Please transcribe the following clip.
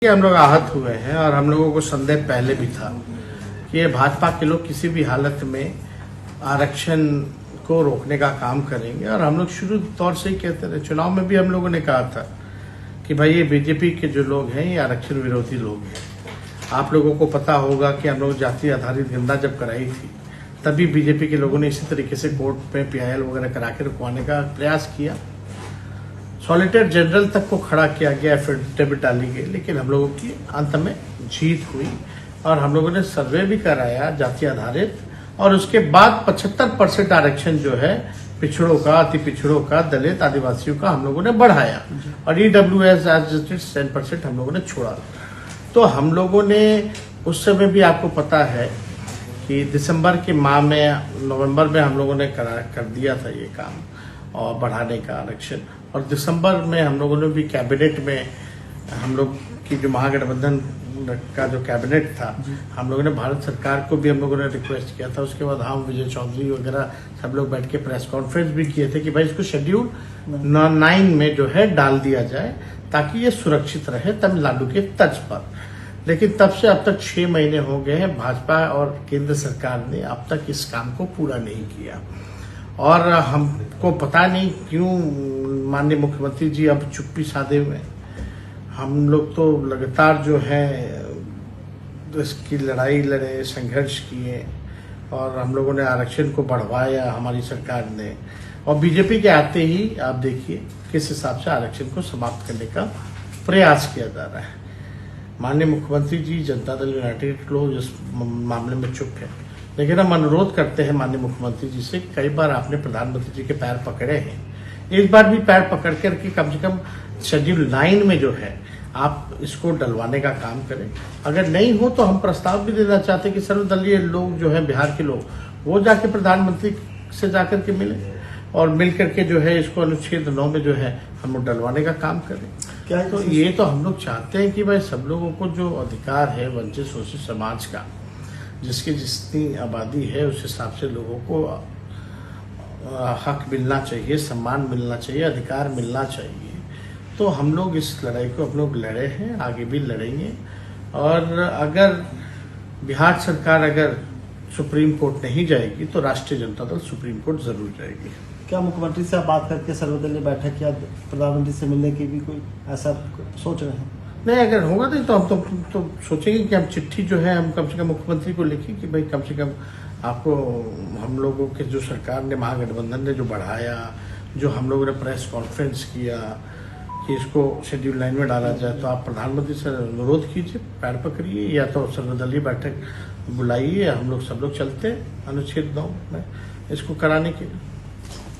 हम लोग आहत हुए हैं और हम लोगों को संदेह पहले भी था कि ये भाजपा के लोग किसी भी हालत में आरक्षण को रोकने का काम करेंगे। और हम लोग शुरू तौर से ही कहते रहे, चुनाव में भी हम लोगों ने कहा था कि भाई ये बीजेपी के जो लोग हैं ये आरक्षण विरोधी लोग हैं। आप लोगों को पता होगा कि हम लोग जाति आधारित गणना जब कराई थी तभी बीजेपी के लोगों ने इसी तरीके से कोर्ट में PIL वगैरह करा के रुकवाने का प्रयास किया। सॉलिसिटर जनरल तक को खड़ा किया गया, एफिडेविट डाली गई, लेकिन हम लोगों की अंत में जीत हुई और हम लोगों ने सर्वे भी कराया जाति आधारित। और उसके बाद 75% आरक्षण जो है पिछड़ों का, अति पिछड़ों का, दलित आदिवासियों का हम लोगों ने बढ़ाया और EWS एज 10% हम लोगों ने छोड़ा। तो हम लोगों ने उस समय भी आपको पता है कि दिसंबर के माह में, नवंबर में हम लोगों ने कर दिया था ये काम और बढ़ाने का आरक्षण। और दिसंबर में हम लोगों ने भी कैबिनेट में, हम लोग की जो महागठबंधन का जो कैबिनेट था, हम लोगों ने भारत सरकार को भी हम लोगों ने रिक्वेस्ट किया था। उसके बाद हम विजय चौधरी वगैरह सब लोग बैठ के प्रेस कॉन्फ्रेंस भी किए थे कि भाई इसको शेड्यूल 9 में जो है डाल दिया जाए ताकि ये सुरक्षित रहे तमिलनाडु के तर्ज पर। लेकिन तब से अब तक 6 महीने हो गए हैं, भाजपा और केंद्र सरकार ने अब तक इस काम को पूरा नहीं किया। और हमको पता नहीं क्यों माननीय मुख्यमंत्री जी अब चुप्पी साधे हुए। हम लोग तो लगातार जो है इसकी लड़ाई लड़े, संघर्ष किए और हम लोगों ने आरक्षण को बढ़वाया हमारी सरकार ने। और बीजेपी के आते ही आप देखिए किस हिसाब से आरक्षण को समाप्त करने का प्रयास किया जा रहा है। माननीय मुख्यमंत्री जी, जनता दल यूनाइटेड लोग इस मामले में चुप है, लेकिन हम अनुरोध करते हैं माननीय मुख्यमंत्री जी से, कई बार आपने प्रधानमंत्री जी के पैर पकड़े हैं, इस बार भी पैर पकड़ करके कम से कम शेड्यूल 9 में जो है आप इसको डलवाने का काम करें। अगर नहीं हो तो हम प्रस्ताव भी देना चाहते हैं कि सर्वदलीय लोग जो है, बिहार के लोग, वो जाके प्रधानमंत्री से जाकर के मिले और मिल करके जो है इसको अनुच्छेद 9 में जो है हम लोग डलवाने का काम करें। क्या तो ये तो हम लोग चाहते हैं कि भाई सब लोगों को जो अधिकार है वंचित शोषित समाज का, जिसकी जितनी आबादी है उस हिसाब से लोगों को हक मिलना चाहिए, सम्मान मिलना चाहिए, अधिकार मिलना चाहिए। तो हम लोग इस लड़ाई को हम लोग लड़े हैं, आगे भी लड़ेंगे। और अगर बिहार सरकार अगर सुप्रीम कोर्ट नहीं जाएगी तो राष्ट्रीय जनता दल सुप्रीम कोर्ट जरूर जाएगी। क्या मुख्यमंत्री से आप बात करके सर्वदलीय बैठक या प्रधानमंत्री से मिलने की भी कोई ऐसा सोच रहे हैं? नहीं, अगर होगा तो हम तो सोचेंगे कि हम चिट्ठी जो है हम कम से कम मुख्यमंत्री को लिखें कि भाई कम से कम आपको हम लोगों के जो सरकार ने, महागठबंधन ने जो बढ़ाया, जो हम लोगों ने प्रेस कॉन्फ्रेंस किया कि इसको शेड्यूल 9 में डाला जाए, तो आप प्रधानमंत्री से अनुरोध कीजिए, पैर पकड़िए या तो सर्वदलीय बैठक बुलाइए, हम लोग सब लोग चलते अनुच्छेद 9 में इसको कराने के लिए।